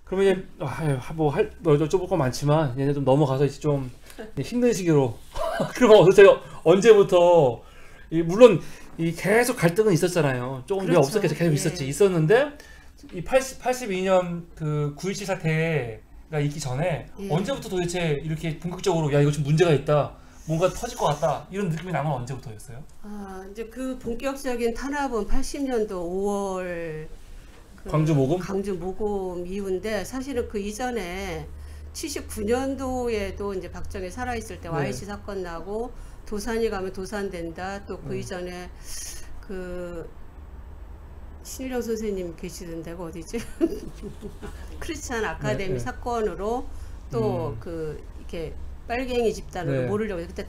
그러면 이제 뭐할 여쭤볼 거 많지만 얘네 좀 넘어가서 이제 좀 힘든 시기로. 그러면 제가 언제부터 물론 이 계속 갈등은 있었잖아요. 조금 그렇죠. 없었겠죠. 계속 예. 있었는데 이 82년 그 9.17 사태가 있기 전에 예. 언제부터 도대체 이렇게 본격적으로 야 이거 좀 문제가 있다. 뭔가 터질 것 같다. 이런 느낌이 나면 언제부터였어요? 이제 그 본격적인 탄압은 80년도 5월 광주 모금? 광주 모금 이후인데 사실은 그 이전에 79년도에도 이제 박정희 살아있을 때 네. YC 사건 나고 도산이 가면 도산된다. 또 그 이전에 그 신일영 선생님 계시던 데가 어디지? 크리스찬 아카데미 네. 사건으로 또 그 이렇게 빨갱이 집단으로 네. 모르려고 그때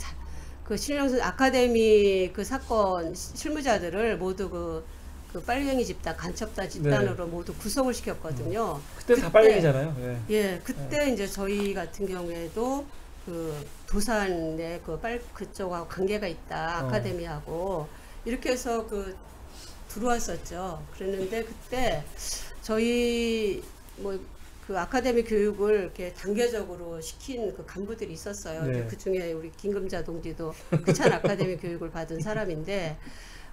그 신일영 선생 아카데미 그 사건 실무자들을 모두 그 빨갱이 집단 간첩단 집단으로 모두 구속을 시켰거든요. 그때 다 빨갱이잖아요. 네. 예, 그때 이제 저희 같은 경우에도 그 도산에 그쪽하고 관계가 있다 아카데미하고 이렇게 해서 그 들어왔었죠. 그랬는데 그때 저희 뭐 그 아카데미 교육을 이렇게 단계적으로 시킨 그 간부들이 있었어요. 네. 그 중에 우리 김금자 동지도 크찬 아카데미 교육을 받은 사람인데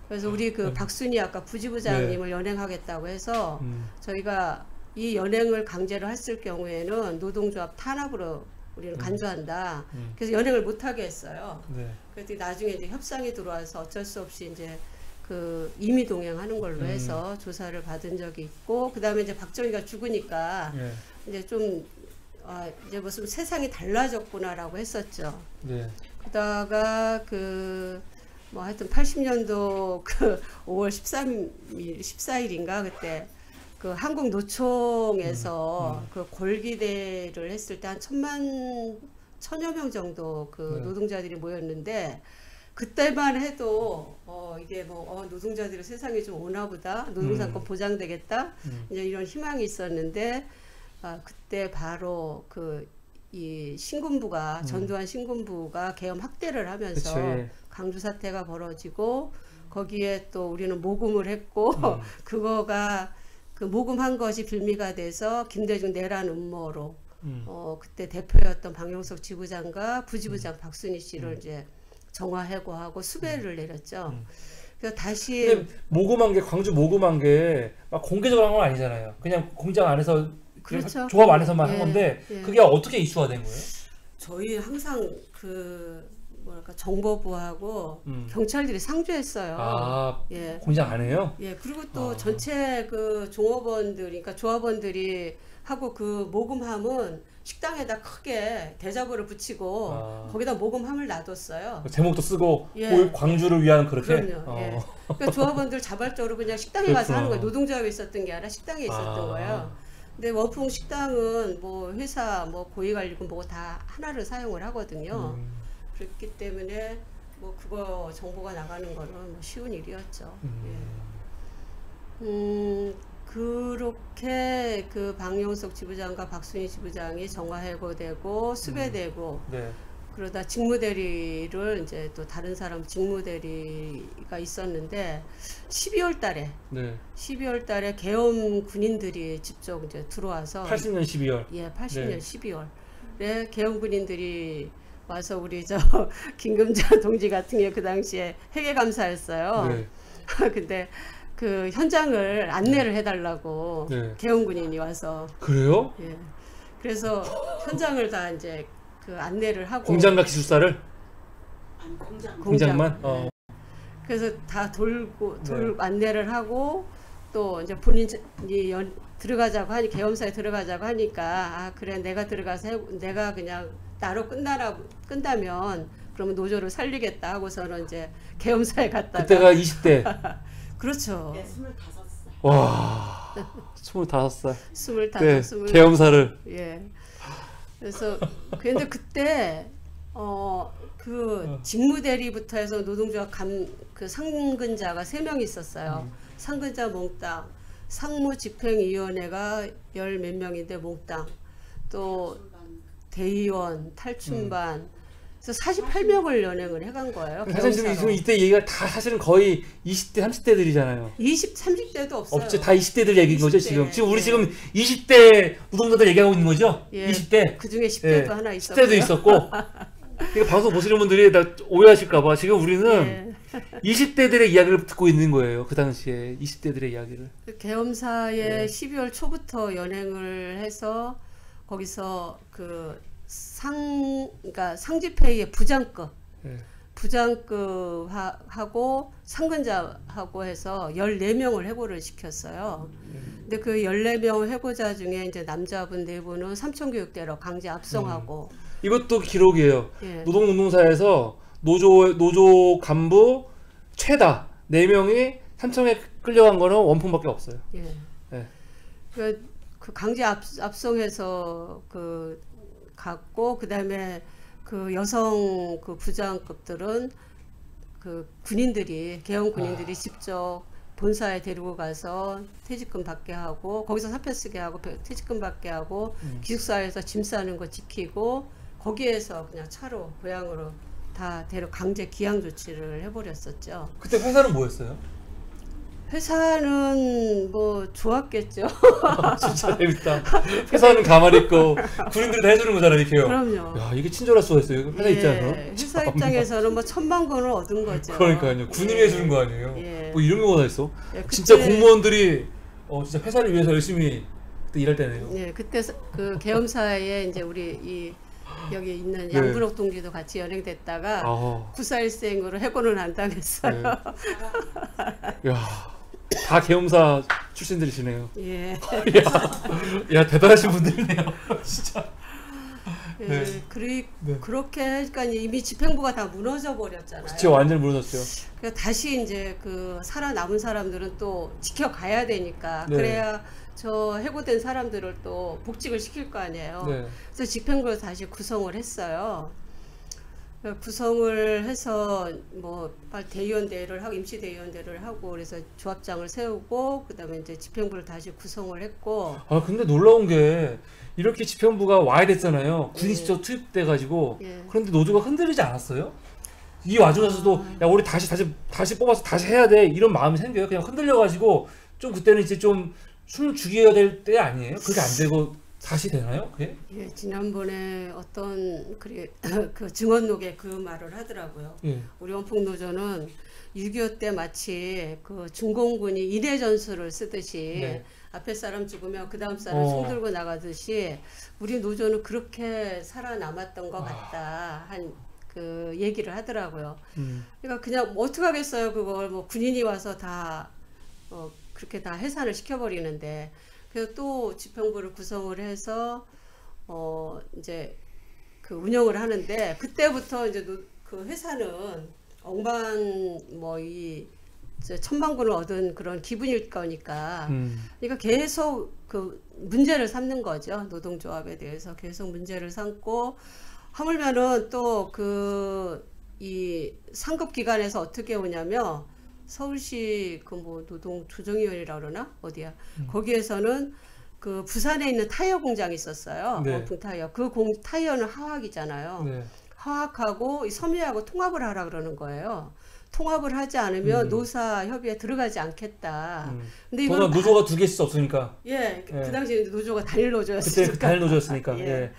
그래서 우리 그 박순희 아까 부지부장님을 연행하겠다고 해서 저희가 이 연행을 강제로 했을 경우에는 노동조합 탄압으로 우리는 간주한다. 그래서 연행을 못하게 했어요. 네. 그래서 나중에 이제 협상이 들어와서 어쩔 수 없이 이제 그 임의 동행하는 걸로 해서 조사를 받은 적이 있고 그 다음에 이제 박정희가 죽으니까 네. 이제 좀 이제 무슨 세상이 달라졌구나라고 했었죠. 네. 그러다가 뭐 하여튼 80년도 그 5월 14일인가 그때 그 한국 노총에서 그 골기대를 했을 때 한 1000여 명 정도 그 노동자들이 모였는데 그때만 해도 이게 뭐 노동자들이 세상이 좀 오나 보다 노동상권 보장되겠다 이제 이런 희망이 있었는데 그때 바로 이 신군부가 전두환 신군부가 계엄 학대를 하면서 그치. 강주 사태가 벌어지고 거기에 또 우리는 모금을 했고 그거가 그 모금한 것이 빌미가 돼서 김대중 내란 음모로 그때 대표였던 박용석 지부장과 부지부장 박순희 씨를 이제 정화해고하고 수배를 내렸죠. 그래서 다시 근데 광주 모금한 게 막 공개적으로 한 건 아니잖아요. 그냥 공장 안에서 그렇죠. 조합 안에서만 한 예, 건데 예. 그게 어떻게 이슈화 된 거예요? 저희 항상 정보부하고 경찰들이 상주했어요. 예. 공장 안에요? 예, 그리고 또 전체 그 종업원들, 그러니까 조합원들이 하고 그 모금함은 식당에다 크게 대자보를 붙이고 거기다 모금함을 놔뒀어요. 제목도 쓰고 예. 광주를 위한 그렇게? 그럼요. 예. 그러니까 조합원들 자발적으로 그냥 식당에 가서 하는 거예요. 노동조합에 있었던 게 아니라 식당에 있었던 거예요. 근데 원풍 식당은 뭐 회사 뭐 고위관리군 뭐고 다 하나를 사용을 하거든요. 그렇기 때문에 뭐 그거 정보가 나가는 거는 뭐 쉬운 일이었죠. 예. 그렇게 그 박용석 지부장과 박순희 지부장이 정화해고되고 수배되고 네. 그러다 직무대리를 이제 또 다른 사람 직무대리가 있었는데 12월 달에 계엄 군인들이 직접 이제 들어와서 80년 12월. 예, 80년 네. 12월에 계엄 군인들이 와서 우리 김금자 동지 같은 게 그 당시에 회계감사였어요. 네. 근데 그 현장을 안내를 해달라고 계엄 군인이 와서 그래요? 예. 그래서 현장을 다 이제 그 안내를 하고 공장과 기술사를? 공장만? 네. 그래서 다 안내를 하고 또 이제 본인이 들어가자고 하니 계엄사에 들어가자고 하니까 그래 내가 들어가서 내가 그냥 나로 끝나면 그러면 노조를 살리겠다 하고서는 이제 계엄사에 갔다가 그때가 20대. 그렇죠. 네, 25살. 와, 25살. 25, 네, 20. 계엄사를. 예. 그래서 근데 그때 직무대리부터 해서 노동조합 그 상근자가 3명 있었어요. 상근자 몽땅, 상무집행위원회가 10몇 명인데 몽땅, 또 대의원, 탈춤반, 그래서 48명을 연행을 해간 거예요. 사실 지금 이때 얘기가 다 사실은 거의 20대, 30대들이잖아요. 20, 30대도 없어요. 없죠. 다 20대들 얘기인 거죠, 20대. 지금. 지금 우리 예. 지금 20대 노동자들 얘기하고 있는 거죠? 예. 20대. 그 중에 10대도 예. 하나 있었고. 10대도 있었고. 이거 방송 보시는 분들이 다 오해하실까봐 지금 우리는 예. 20대들의 이야기를 듣고 있는 거예요. 그 당시에 20대들의 이야기를. 그 계엄사에 예. 12월 초부터 연행을 해서 거기서 그러니까 상집회의의 부장급, 예. 부장급하고 상근자하고 해서 14명을 해고를 시켰어요. 근데 그 14명 해고자 중에 이제 남자분 4분은 삼천교육대로 강제 압송하고. 이것도 기록이에요. 예. 노동운동사에서 노조 간부 최다 4명이 삼청에 끌려간 거는 원풍밖에 없어요. 예. 예. 그 강제 압송해서 갔고, 그다음에 그 여성 그 부장급들은 그 군인들이 계엄 군인들이 직접 본사에 데리고 가서 퇴직금 받게 하고, 거기서 사표 쓰게 하고 퇴직금 받게 하고, 기숙사에서 짐 싸는 거 지키고, 거기에서 그냥 차로 고향으로 다 강제 기양 조치를 해버렸었죠. 그때 회사는 뭐였어요? 회사는 뭐 좋았겠죠. 진짜 재밌다. 회사는 가만히 있고 군인들이 다 해주는 거잖아, 이렇게요. 그럼요. 야, 이게 친절할 수가 있어요. 회사 입장에서. 회사 입장에서는 뭐 1,000만 원을 얻은 거죠. 그러니까요. 군인이 해주는 거 아니에요. 예. 뭐 이런 거가 다 있어. 예, 진짜 그때- 공무원들이 진짜 회사를 위해서 열심히 그때 일할 때네요. 예, 그때 그 계엄사에 이제 우리 여기 있는 네. 양분옥 동지도 같이 연행됐다가 아, 9.4일생으로 해고는 안 당했어요. 네. 야, 다 계엄사 출신들이시네요. 예. 야, 대단하신 분들이네요. 진짜. 예, 네. 네. 그렇게 하니까 이미 집행부가 다 무너져 버렸잖아요. 그쵸, 완전 무너졌어요. 그래서 다시 이제 그 살아남은 사람들은 또 지켜가야 되니까 네. 그래야 저 해고된 사람들을 또 복직을 시킬 거 아니에요. 네. 그래서 집행부를 다시 구성을 했어요. 구성을 해서 뭐 대의원대회를 하고 임시대의원대회를 하고 그래서 조합장을 세우고 그다음에 이제 집행부를 다시 구성을 했고. 아, 근데 놀라운 게 이렇게 집행부가 와야 됐잖아요. 군이 예. 직접 투입돼가지고. 예. 그런데 노조가 흔들리지 않았어요? 이 와중에서도 야, 우리 다시 뽑아서 다시 해야 돼, 이런 마음이 생겨요. 그냥 흔들려가지고 좀 그때는 이제 좀 숨을 죽여야 될 때 아니에요? 그게 안 되고 다시 되나요? 그게? 예, 지난번에 어떤 그 증언록에 그 말을 하더라고요. 예. 우리 원풍노조는 6.25 때 마치 그 중공군이 인해 전술을 쓰듯이 네. 앞에 사람 죽으면 그 다음 사람 총 들고 나가듯이 우리 노조는 그렇게 살아남았던 것 같다 한 그 얘기를 하더라고요. 그러니까 그냥 뭐 어떻게 하겠어요. 그걸 뭐 군인이 와서 다 그렇게 다 해산을 시켜버리는데. 그래서 또 집행부를 구성을 해서 이제 그 운영을 하는데 그때부터 이제 그 회사는 억만 뭐 이 1,000만 원을 얻은 그런 기분일 거니까 그러니까 계속 그 문제를 삼는 거죠. 노동조합에 대해서 계속 문제를 삼고 하물면은 또 이 상급 기관에서 어떻게 오냐면 서울시 그 뭐 노동 조정위원회라 그러나 어디야 거기에서는 그 부산에 있는 타이어 공장이 있었어요. 네. 원풍 타이어. 타이어는 화학이잖아요. 네. 화학하고 이 섬유하고 통합을 하라 그러는 거예요. 통합을 하지 않으면 노사 협의에 들어가지 않겠다. 근데 이건 노조가 두 개씩 없으니까. 예, 예. 그 당시 노조가 단일 그때 노조였으니까. 단일 노조였으니까. 예. 예.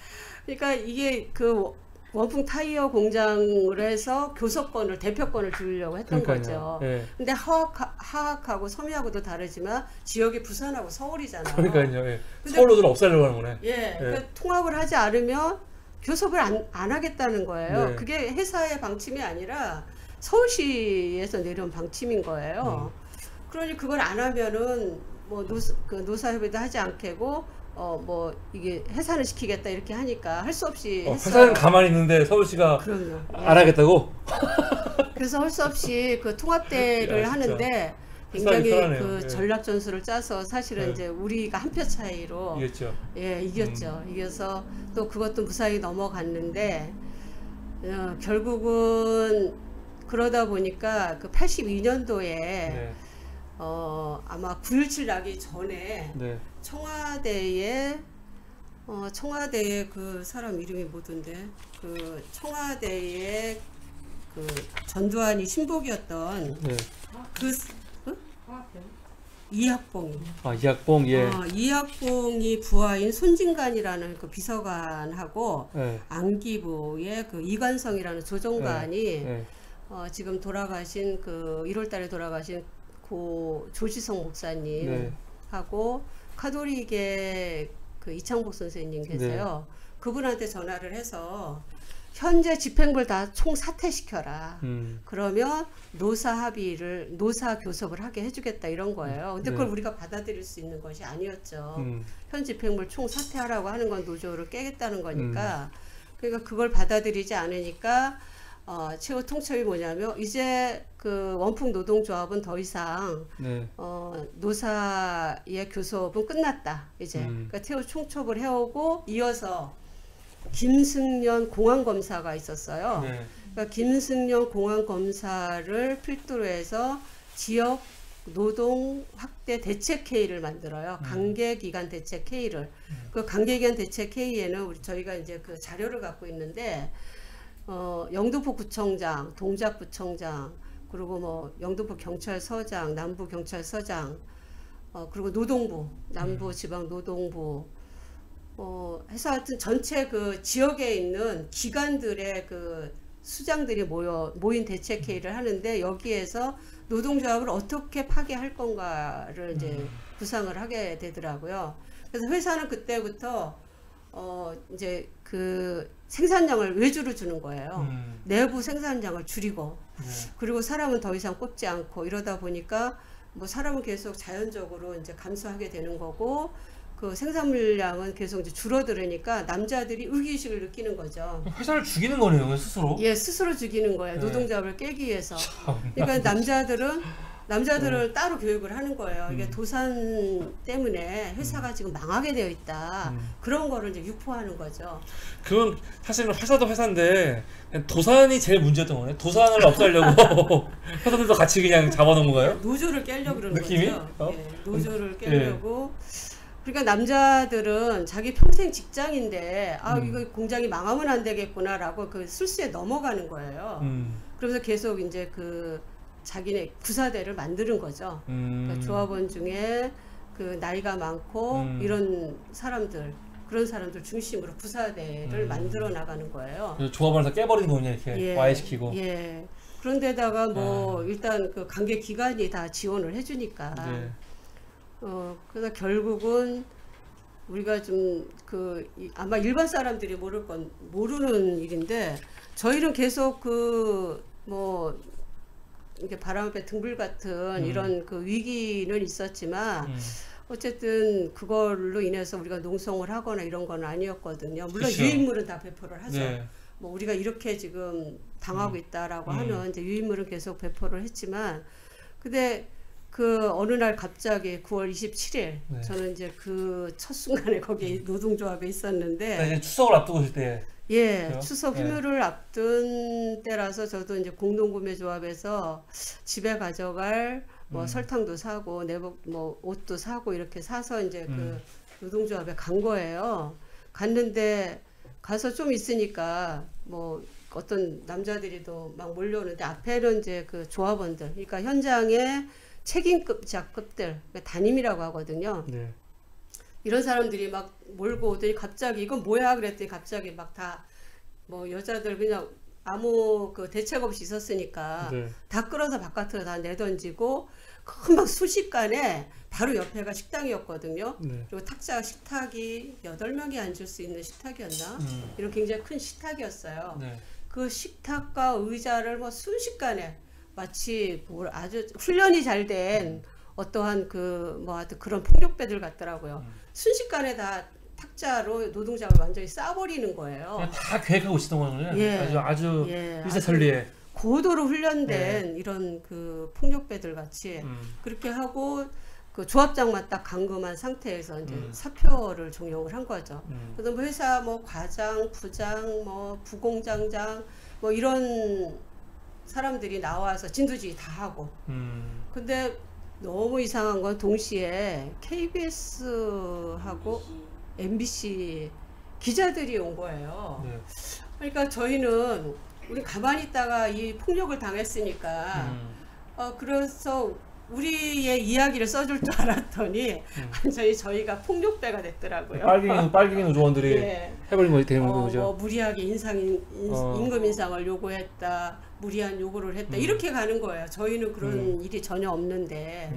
그러니까 이게 그 원풍 타이어 공장을 해서 교섭권을 대표권을 주려고 했던 그러니까요. 거죠. 예. 근데 화학하고 섬유하고도 다르지만 지역이 부산하고 서울이잖아요. 그러니까요. 예. 근데 서울 노조를 없애려고 하는 거네. 예, 그러니까 통합을 하지 않으면 교섭을 안 하겠다는 거예요. 네. 그게 회사의 방침이 아니라 서울시에서 내려온 방침인 거예요. 그러니 그걸 안 하면은 뭐 노사협의도 하지 않겠고 뭐 이게 해산을 시키겠다 이렇게 하니까 할 수 없이 했어요. 회사는 가만히 있는데 서울시가 그럼요. 안 하겠다고? 그래서 할 수 없이 그 통합대를 야, 진짜. 하는데 회사하기 굉장히 편하네요. 그 예. 전략 전술을 짜서 사실은 네. 이제 우리가 한 표 차이로 이겼죠. 예, 이겼죠. 이겨서 또 그것도 무사히 넘어갔는데 결국은 그러다 보니까 그 82년도에 네. 아마 9.17 나기 전에 네. 청와대에 청와대에 그 사람 이름이 뭐던데? 그 청와대에 그 전두환이 신복이었던 네. 그 어? 이학봉이. 아, 이학봉, 예. 이학봉이 부하인 손진관이라는 그 비서관하고 네. 안기부의 그 이관성이라는 조정관이 네. 지금 돌아가신 그 1월달에 돌아가신 고 조지성 목사님하고 카톨릭의 그 이창복 선생님 계세요. 그분한테 전화를 해서 현재 집행부를 다 총사퇴시켜라. 그러면 노사 합의를, 노사 교섭을 하게 해주겠다 이런 거예요. 근데 그걸 우리가 받아들일 수 있는 것이 아니었죠. 현 집행부를 총사퇴하라고 하는 건 노조를 깨겠다는 거니까. 그러니까 그걸 받아들이지 않으니까 최고 통첩이 뭐냐면 이제 그 원풍 노동조합은 더 이상 노사의 교섭은 끝났다. 이제 그러니까 최고 통첩을 해오고 이어서 김승년 공안검사가 있었어요. 그러니까 김승년 공안검사를 필두로 해서 지역 노동 확대 대책회의를 만들어요. 관계기관 대책회의를. 그 관계기관 대책회의에는 저희가 이제 그 자료를 갖고 있는데 영등포 구청장, 동작구청장, 그리고 뭐 영등포 경찰서장, 남부 경찰서장, 그리고 노동부, 남부 지방 노동부, 해서 하여튼 전체 그 지역에 있는 기관들의 그 수장들이 모인 대책회의를 하는데 여기에서 노동조합을 어떻게 파괴할 건가를 이제 구상을 하게 되더라고요. 그래서 회사는 그때부터 이제 그 생산량을 외주로 주는 거예요. 내부 생산량을 줄이고 그리고 사람은 더 이상 뽑지 않고 이러다 보니까 뭐 사람은 계속 자연적으로 이제 감소하게 되는 거고 그 생산물량은 계속 이제 줄어들으니까 남자들이 의기의식을 느끼는 거죠. 회사를 죽이는 거네요, 스스로. 예, 스스로 죽이는 거예요. 노동조합을 깨기 위해서. 그러니까 남자들을 따로 교육을 하는 거예요. 이게 도산 때문에 회사가 지금 망하게 되어 있다. 그런 거를 이제 유포하는 거죠. 그건 사실은 회사도 회사인데 그냥 도산이 제일 문제였던 거네. 도산을 없애려고 회사들도 같이 그냥 잡아놓은 건가요? 노조를 깨려고 그러는 느낌이? 거죠. 예, 노조를 깨려고. 그러니까 남자들은 자기 평생 직장인데 이거 공장이 망하면 안 되겠구나라고 그 술수에 넘어가는 거예요. 그래서 계속 이제 그 자기네 구사대를 만드는 거죠. 그러니까 조합원 중에 그 나이가 많고 이런 사람들, 그런 사람들 중심으로 구사대를 만들어 나가는 거예요. 조합을 다 깨버리는 거냐 이렇게 와해시키고. 예. 그런데다가 뭐 일단 그 관계 기관이 다 지원을 해주니까. 그래서 결국은 우리가 좀 아마 일반 사람들이 모르는 일인데 저희는 계속 뭐 이렇게 바람 앞에 등불 같은 이런 그 위기는 있었지만 어쨌든 그걸로 인해서 우리가 농성을 하거나 이런 건 아니었거든요. 물론 그쵸. 유인물은 다 배포를 하죠. 뭐 우리가 이렇게 지금 당하고 있다라고 하는 이제 유인물은 계속 배포를 했지만 근데 그 어느 날 갑자기 9월 27일 저는 이제 그 첫 순간에 거기 노동조합에 있었는데 이제 추석을 앞두고 있을 때 그렇죠? 추석 휴무를 앞둔 때라서 저도 이제 공동구매조합에서 집에 가져갈 뭐 설탕도 사고 내복 뭐 옷도 사고 이렇게 사서 이제 그 노동조합에 간 거예요. 갔는데 가서 좀 있으니까 뭐 어떤 남자들이도 막 몰려오는데 앞에는 이제 그 조합원들, 그러니까 현장에 책임급 자급들, 담임이라고 하거든요. 이런 사람들이 막 몰고 오더니 갑자기 이건 뭐야 그랬더니 갑자기 막 다 뭐 여자들 그냥 아무 그 대책 없이 있었으니까 다 끌어서 바깥으로 다 내던지고 금방 순식간에 바로 옆에가 식당이었거든요. 그리고 탁자 식탁이 8명이 앉을 수 있는 식탁이었나? 이런 굉장히 큰 식탁이었어요. 그 식탁과 의자를 뭐 순식간에 마치 뭐 아주 훈련이 잘 된 어떠한 그 뭐 하여튼 그런 폭력배들 같더라고요. 순식간에 다 탁자로 노동자를 완전히 싸버리는 거예요. 그냥 다 계획하고 있었던 거군요. 아주 일사천리에 고도로 훈련된 이런 그 폭력배들 같이 그렇게 하고 그 조합장만 딱 감금한 상태에서 이제 사표를 종용을 한 거죠. 그래서 뭐 회사 뭐 과장, 부장, 뭐 부공장장 뭐 이런 사람들이 나와서 진두지휘 다 하고. 근데 너무 이상한 건 동시에 KBS하고 MBC 기자들이 온 거예요. 네. 그러니까 저희는 우리 가만히 있다가 이 폭력을 당했으니까 그래서 우리의 이야기를 써줄 줄 알았더니 완전히 저희가 폭력배가 됐더라고요. 빨갱이 노조원들이 예. 해버린 거 되는 거죠. 뭐 무리하게 임금 인상을 요구했다, 무리한 요구를 했다 이렇게 가는 거예요. 저희는 그런 일이 전혀 없는데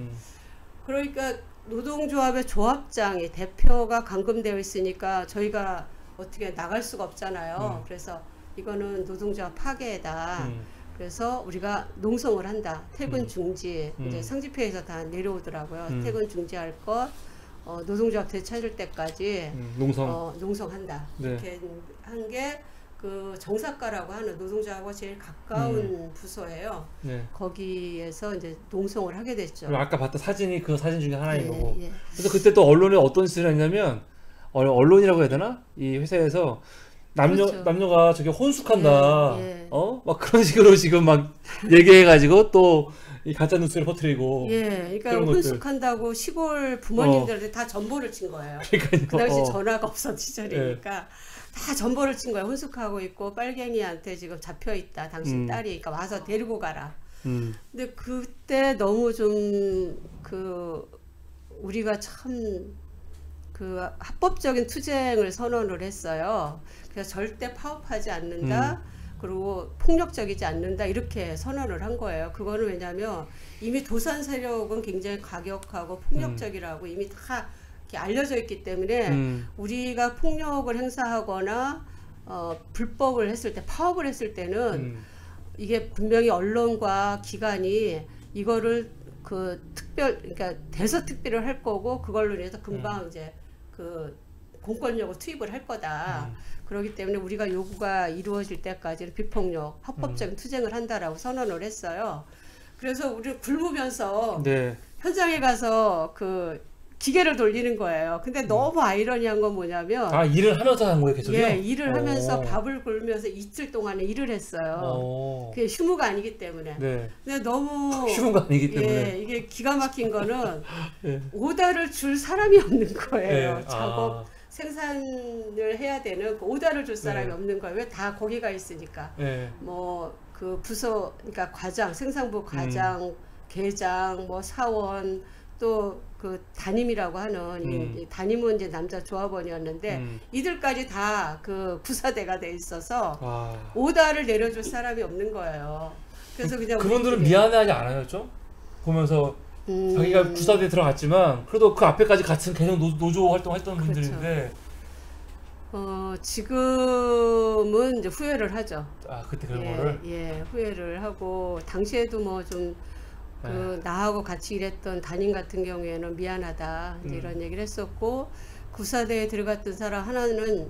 그러니까 노동조합의 조합장이 대표가 감금되어 있으니까 저희가 어떻게 나갈 수가 없잖아요. 그래서 이거는 노동조합 파괴다. 그래서 우리가 농성을 한다. 퇴근 중지. 이제 상집회에서 다 내려오더라고요. 퇴근 중지할 것, 노동조합 되찾을 때까지 농성한다. 네. 이렇게 한 게 그 정사과라고 하는 노동조합과 제일 가까운 부서예요. 네. 거기에서 이제 농성을 하게 됐죠. 아까 봤던 사진이 그 사진 중에 하나인 예, 거고. 예. 그래서 그때 또 언론에 어떤 짓을 했냐면 언론이라고 해야 되나? 이 회사에서 그렇죠. 남녀가 저기 혼숙한다. 예. 막 그런 식으로 지금 막 얘기해가지고 또 이 가짜 뉴스를 퍼뜨리고. 예, 그러니까 그런 것들. 혼숙한다고 시골 부모님들한테 다 전보를 친 거예요. 그러니까요. 그 당시 전화가 없었 시절이니까 예. 다 전보를 친 거예요. 혼숙하고 있고 빨갱이한테 지금 잡혀 있다. 당신 딸이 그러니까 와서 데리고 가라. 근데 그때 너무 좀 우리가 참 그 합법적인 투쟁을 선언을 했어요. 그래서 절대 파업하지 않는다. 그리고 폭력적이지 않는다 이렇게 선언을 한 거예요. 그거는 왜냐하면 이미 도산 세력은 굉장히 과격하고 폭력적이라고 이미 다 이렇게 알려져 있기 때문에 우리가 폭력을 행사하거나 불법을 했을 때 파업을 했을 때는 이게 분명히 언론과 기관이 이거를 그러니까 대서특필을 할 거고 그걸로 인해서 금방 이제 공권력을 투입을 할 거다. 그렇기 때문에 우리가 요구가 이루어질 때까지는 비폭력, 합법적인 투쟁을 한다라고 선언을 했어요. 그래서 우리 굶으면서 네. 현장에 가서 기계를 돌리는 거예요. 근데 너무 아이러니한 건 뭐냐면 일을 하면서 한 거예요, 계속요? 예, 일을 하면서 밥을 굶으면서 이틀 동안에 일을 했어요. 그게 휴무가 아니기 때문에. 네. 근데 너무 휴무가 아니기 때문에. 예, 이게 기가 막힌 거는 예. 오다를 줄 사람이 없는 거예요. 예. 작업 생산을 해야 되는 그 오다를 줄 사람이 네. 없는 거예요. 왜 다 거기가 있으니까. 네. 뭐 그 부서 그러니까 과장, 생산부 과장, 계장, 뭐 사원 또 그 담임이라고 하는 이 담임은 이제 남자 조합원이었는데 이들까지 다 그 구사대가 돼 있어서 오다를 내려줄 사람이 없는 거예요. 그래서 그냥 그분들은 미안해하지 않아요, 좀? 보면서 자기가 구사대에 들어갔지만 그래도 그 앞에까지 같은 계속 노조 활동했던 그렇죠. 분들인데 지금은 이제 후회를 하죠. 그때 그런 예, 거를? 예, 후회를 하고 당시에도 뭐 좀 나하고 같이 일했던 담임 같은 경우에는 미안하다 이제 이런 얘기를 했었고 구사대에 들어갔던 사람 하나는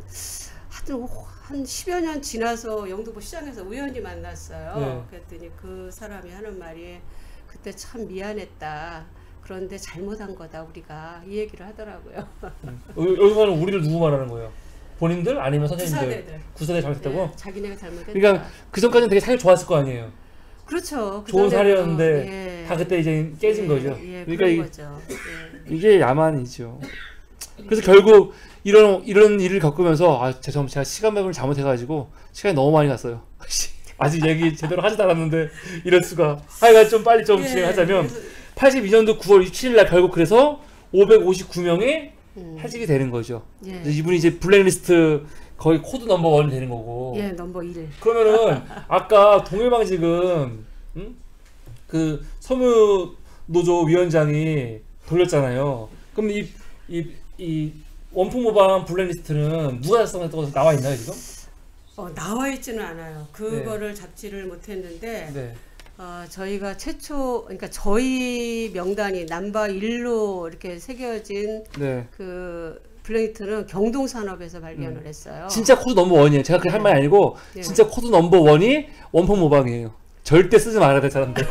한 10여 년 지나서 영등포 시장에서 우연히 만났어요. 네. 그랬더니 그 사람이 하는 말이 그때 참 미안했다. 그런데 잘못한 거다 우리가 이 얘기를 하더라고요. 여기서는 우리를 누구 말하는 거예요? 본인들 아니면 선생님들? 구사대들. 구사대 잘못했다고? 네, 자기네가 잘못했다. 그러니까 그 전까지는 되게 사이 좋았을 거 아니에요. 그렇죠. 좋은 사례였는데 다 그때 이제 깨진 거죠. 예, 그러니까 거죠. 이게 야만이죠. 그래서 결국 이런 일을 겪으면서 죄송합니다. 제가 시간 매매를 잘못해가지고 시간이 너무 많이 갔어요. 아직 얘기 제대로 하지도 않았는데 이럴 수가. 하여간 좀 빨리 좀 진행하자면 82년도 9월 27일 날 결국 그래서 559명이 해직이 되는 거죠. 예. 이분이 이제 블랙리스트 거의 코드 넘버 1이 되는 거고. 예, 넘버 1. 그러면은 아까 동일방직은 그 서무노조 위원장이 돌렸잖아요. 그럼 이 원풍모방 블랙리스트는 누가 작성했다고 나와 있나요 지금? 나와 있지는 않아요. 그거를 잡지를 못했는데 네. 저희가 최초 그러니까 저희 명단이 넘버 1로 이렇게 새겨진 네. 그 블랙리스트는 경동산업에서 발견을 했어요. 진짜 코드 넘버 1이에요. 제가 그게 할 말이 아니고 진짜 코드 넘버 1이 원풍모방이에요. 절대 쓰지 말아야 될 사람들.